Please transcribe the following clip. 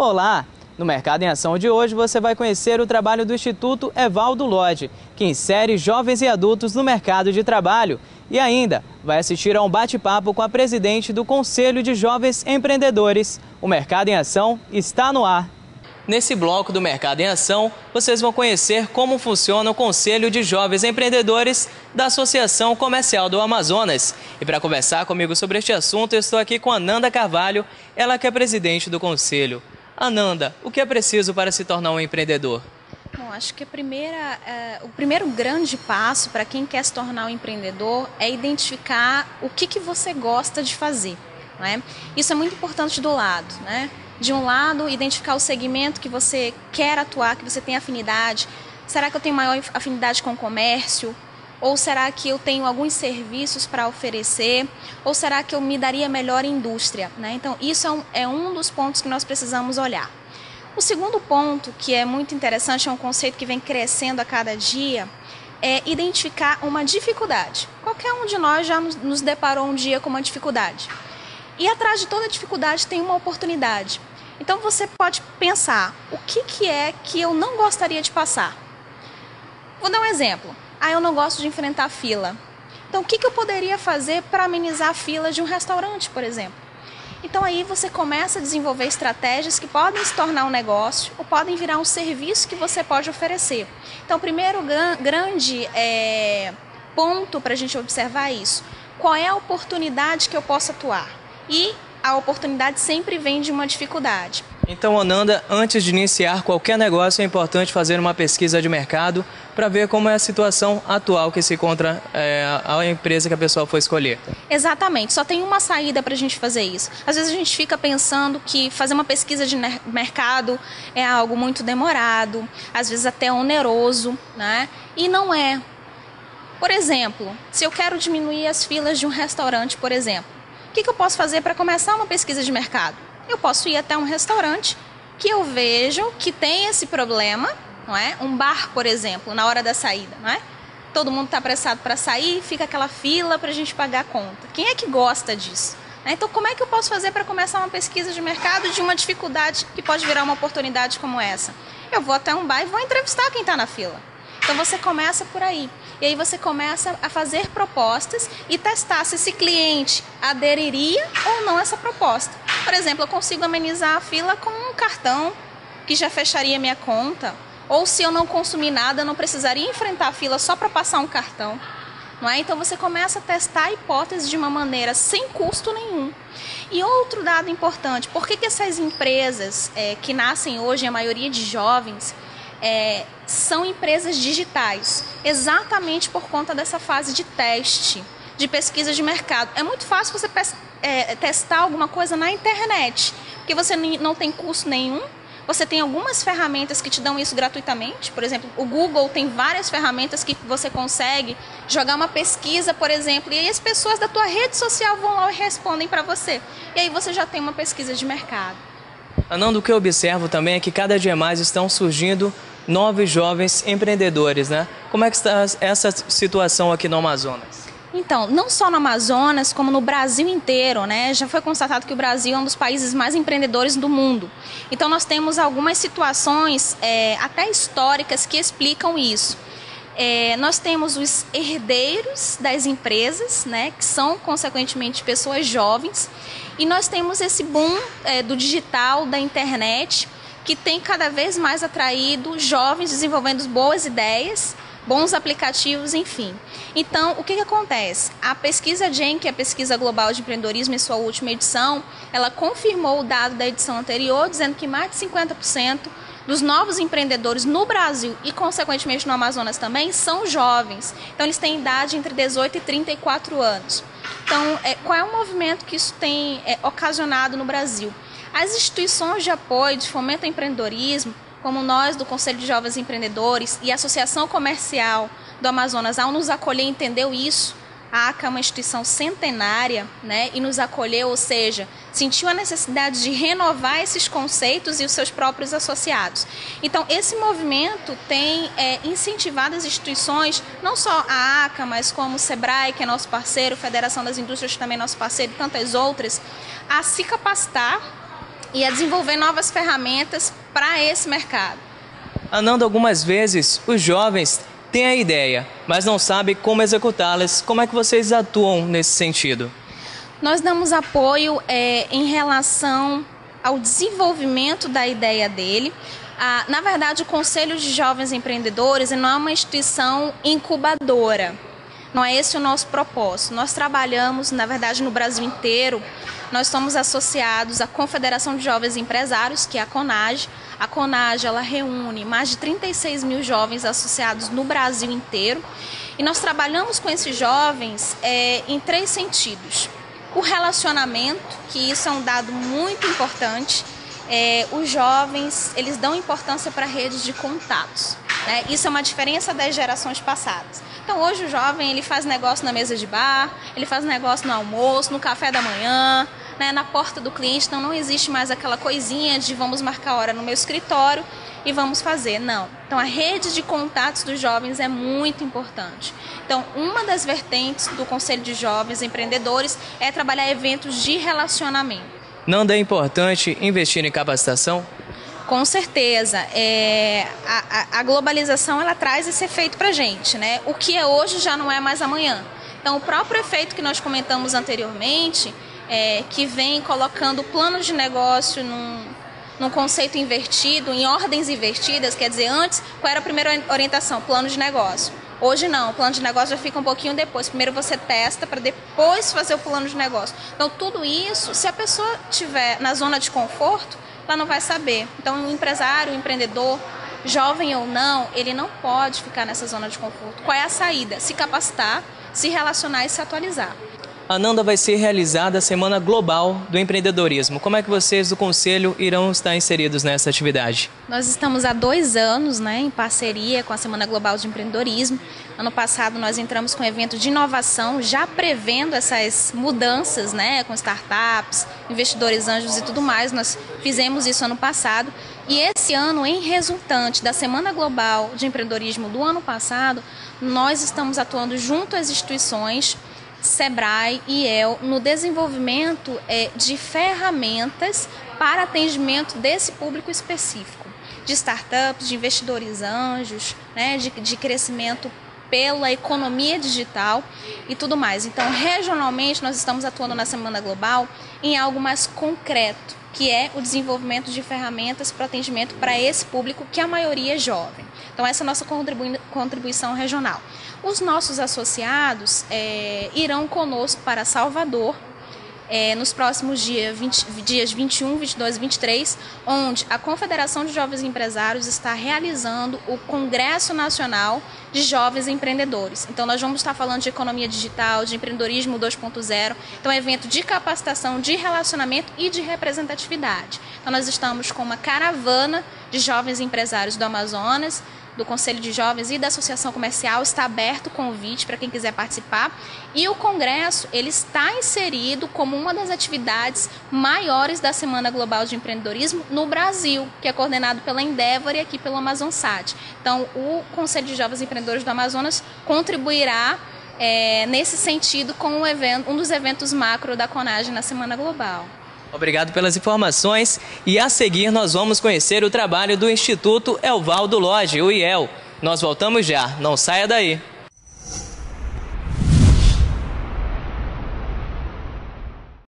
Olá! No Mercado em Ação de hoje você vai conhecer o trabalho do Instituto Evaldo Lodge, que insere jovens e adultos no mercado de trabalho. E ainda vai assistir a um bate-papo com a presidente do Conselho de Jovens Empreendedores. O Mercado em Ação está no ar. Nesse bloco do Mercado em Ação, vocês vão conhecer como funciona o Conselho de Jovens Empreendedores da Associação Comercial do Amazonas. E para conversar comigo sobre este assunto, eu estou aqui com a Ananda Carvalho, ela que é presidente do Conselho. Ananda, o que é preciso para se tornar um empreendedor? Bom, acho que o primeiro grande passo para quem quer se tornar um empreendedor é identificar o que você gosta de fazer, não é? Isso é muito importante do lado, né? De um lado, identificar o segmento que você quer atuar, que você tem afinidade. Será que eu tenho maior afinidade com o comércio? Ou será que eu tenho alguns serviços para oferecer? Ou será que eu me daria melhor em indústria, né? Então, isso é um dos pontos que nós precisamos olhar. O segundo ponto, que é muito interessante, é um conceito que vem crescendo a cada dia, é identificar uma dificuldade. Qualquer um de nós já nos deparou um dia com uma dificuldade. E atrás de toda dificuldade tem uma oportunidade. Então você pode pensar, o que é que eu não gostaria de passar? Vou dar um exemplo. Eu não gosto de enfrentar fila. Então o que eu poderia fazer para amenizar a fila de um restaurante, por exemplo? Então aí você começa a desenvolver estratégias que podem se tornar um negócio ou podem virar um serviço que você pode oferecer. Então o primeiro grande ponto para a gente observar é isso. Qual é a oportunidade que eu posso atuar? E a oportunidade sempre vem de uma dificuldade. Então, Ananda, antes de iniciar qualquer negócio, é importante fazer uma pesquisa de mercado para ver como é a situação atual que se encontra a empresa que a pessoa for escolher. Exatamente, só tem uma saída para a gente fazer isso. Às vezes a gente fica pensando que fazer uma pesquisa de mercado é algo muito demorado, às vezes até oneroso, né? E não é. Por exemplo, se eu quero diminuir as filas de um restaurante, por exemplo, o que eu posso fazer para começar uma pesquisa de mercado? Eu posso ir até um restaurante que eu vejo que tem esse problema, não é? Um bar, por exemplo, na hora da saída, não é? Todo mundo está apressado para sair, fica aquela fila para a gente pagar a conta. Quem é que gosta disso? Então, como é que eu posso fazer para começar uma pesquisa de mercado de uma dificuldade que pode virar uma oportunidade como essa? Eu vou até um bar e vou entrevistar quem está na fila. Então você começa por aí. E aí você começa a fazer propostas e testar se esse cliente aderiria ou não a essa proposta. Por exemplo, eu consigo amenizar a fila com um cartão que já fecharia minha conta. Ou se eu não consumir nada, eu não precisaria enfrentar a fila só para passar um cartão. Não é? Então você começa a testar a hipótese de uma maneira sem custo nenhum. E outro dado importante, por que essas empresas que nascem hoje, a maioria de jovens, são empresas digitais, exatamente por conta dessa fase de teste, de pesquisa de mercado. É muito fácil você testar alguma coisa na internet, porque você não tem custo nenhum, você tem algumas ferramentas que te dão isso gratuitamente. Por exemplo, o Google tem várias ferramentas que você consegue jogar uma pesquisa, por exemplo, e aí as pessoas da tua rede social vão lá e respondem para você. E aí você já tem uma pesquisa de mercado. Ananda, o que eu observo também é que cada dia mais estão surgindo novos jovens empreendedores, né? Como é que está essa situação aqui no Amazonas? Então, não só no Amazonas, como no Brasil inteiro, né? Já foi constatado que o Brasil é um dos países mais empreendedores do mundo. Então, nós temos algumas situações até históricas que explicam isso. Nós temos os herdeiros das empresas, né? Que são, consequentemente, pessoas jovens. E nós temos esse boom do digital, da internet, que tem cada vez mais atraído jovens desenvolvendo boas ideias, bons aplicativos, enfim. Então, o que acontece? A pesquisa GEM, que é a Pesquisa Global de Empreendedorismo, em sua última edição, ela confirmou o dado da edição anterior, dizendo que mais de 50% dos novos empreendedores no Brasil e, consequentemente, no Amazonas também, são jovens. Então, eles têm idade entre 18 e 34 anos. Então, qual é o movimento que isso tem ocasionado no Brasil? As instituições de apoio, de fomento ao empreendedorismo, como nós do Conselho de Jovens Empreendedores e a Associação Comercial do Amazonas, ao nos acolher, entendeu isso. A ACA é uma instituição centenária, né, e nos acolheu, ou seja, sentiu a necessidade de renovar esses conceitos e os seus próprios associados. Então, esse movimento tem incentivado as instituições, não só a ACA, mas como o SEBRAE, que é nosso parceiro, Federação das Indústrias, também nosso parceiro, e tantas outras, a se capacitar e a desenvolver novas ferramentas para esse mercado. Ananda, algumas vezes os jovens têm a ideia, mas não sabem como executá-las. Como é que vocês atuam nesse sentido? Nós damos apoio em relação ao desenvolvimento da ideia dele. Na verdade, o Conselho de Jovens Empreendedores não é uma instituição incubadora. Não é esse o nosso propósito. Nós trabalhamos, na verdade, no Brasil inteiro. Nós somos associados à Confederação de Jovens Empresários, que é a CONAGE. A CONAGE, ela reúne mais de 36 mil jovens associados no Brasil inteiro. E nós trabalhamos com esses jovens em 3 sentidos. O relacionamento, que isso é um dado muito importante. Os jovens, eles dão importância para redes de contatos. Né? Isso é uma diferença das gerações passadas. Então, hoje o jovem, ele faz negócio na mesa de bar, ele faz negócio no almoço, no café da manhã, né, na porta do cliente. Então, não existe mais aquela coisinha de vamos marcar hora no meu escritório e vamos fazer. Não. Então, a rede de contatos dos jovens é muito importante. Então, uma das vertentes do Conselho de Jovens Empreendedores é trabalhar eventos de relacionamento. Não é importante investir em capacitação? Com certeza. A globalização, ela traz esse efeito para a gente, né? O que é hoje já não é mais amanhã. Então, o próprio efeito que nós comentamos anteriormente, que vem colocando planos de negócio num conceito invertido, em ordens invertidas, quer dizer, antes, qual era a primeira orientação? Plano de negócio. Hoje não, o plano de negócio já fica um pouquinho depois. Primeiro você testa para depois fazer o plano de negócio. Então, tudo isso, se a pessoa estiver na zona de conforto, ela não vai saber. Então, o empresário, o empreendedor, jovem ou não, ele não pode ficar nessa zona de conforto. Qual é a saída? Se capacitar, se relacionar e se atualizar. Ananda, vai ser realizada a Semana Global do Empreendedorismo. Como é que vocês do Conselho irão estar inseridos nessa atividade? Nós estamos há 2 anos, né, em parceria com a Semana Global de Empreendedorismo. Ano passado nós entramos com um evento de inovação, já prevendo essas mudanças, né, com startups, investidores anjos e tudo mais. Nós fizemos isso ano passado. E esse ano, em resultante da Semana Global de Empreendedorismo do ano passado, nós estamos atuando junto às instituições Sebrae e EL no desenvolvimento de ferramentas para atendimento desse público específico, de startups, de investidores anjos, né, de crescimento pela economia digital e tudo mais. Então, regionalmente, nós estamos atuando na Semana Global em algo mais concreto, que é o desenvolvimento de ferramentas para atendimento para esse público, que a maioria é jovem. Então, essa é a nossa contribuição regional. Os nossos associados irão conosco para Salvador nos próximos dias 21, 22 e 23, onde a Confederação de Jovens Empresários está realizando o Congresso Nacional de Jovens Empreendedores. Então, nós vamos estar falando de economia digital, de empreendedorismo 2.0. Então, é um evento de capacitação, de relacionamento e de representatividade. Então, nós estamos com uma caravana de jovens empresários do Amazonas, do Conselho de Jovens e da Associação Comercial. Está aberto o convite para quem quiser participar. E o Congresso, ele está inserido como uma das atividades maiores da Semana Global de Empreendedorismo no Brasil, que é coordenado pela Endeavor e aqui pelo Amazonsat. Então, o Conselho de Jovens Empreendedores do Amazonas contribuirá nesse sentido com um dos eventos macro da CONAGE na Semana Global. Obrigado pelas informações e a seguir nós vamos conhecer o trabalho do Instituto Evaldo Lodge, o IEL. Nós voltamos já, não saia daí.